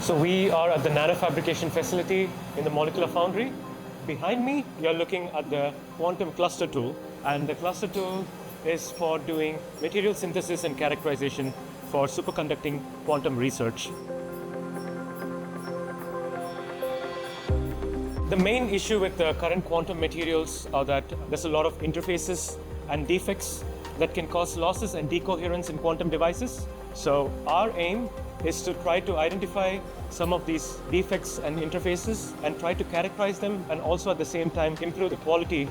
So we are at the nanofabrication facility in the Molecular Foundry. Behind me, you're looking at the quantum cluster tool. And the cluster tool is for doing material synthesis and characterization for superconducting quantum research. The main issue with the current quantum materials are that there's a lot of interfaces and defects that can cause losses and decoherence in quantum devices. So our aim is to try to identify some of these defects and interfaces and try to characterize them and also at the same time improve the quality.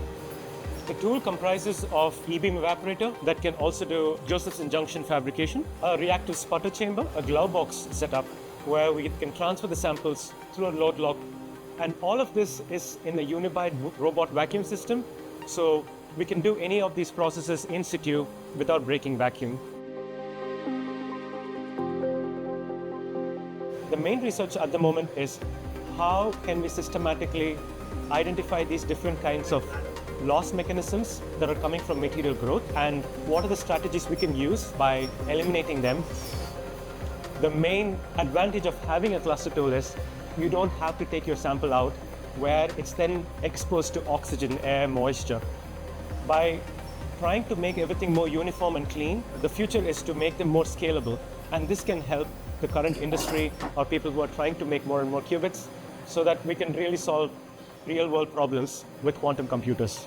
The tool comprises of e-beam evaporator that can also do Josephson junction fabrication, a reactive sputter chamber, a glove box setup where we can transfer the samples through a load lock. And all of this is in a unified robot vacuum system. So we can do any of these processes in situ without breaking vacuum. The main research at the moment is how can we systematically identify these different kinds of loss mechanisms that are coming from material growth and what are the strategies we can use by eliminating them. The main advantage of having a cluster tool is you don't have to take your sample out where it's then exposed to oxygen, air, moisture. By trying to make everything more uniform and clean, the future is to make them more scalable. And this can help the current industry or people who are trying to make more and more qubits so that we can really solve real-world problems with quantum computers.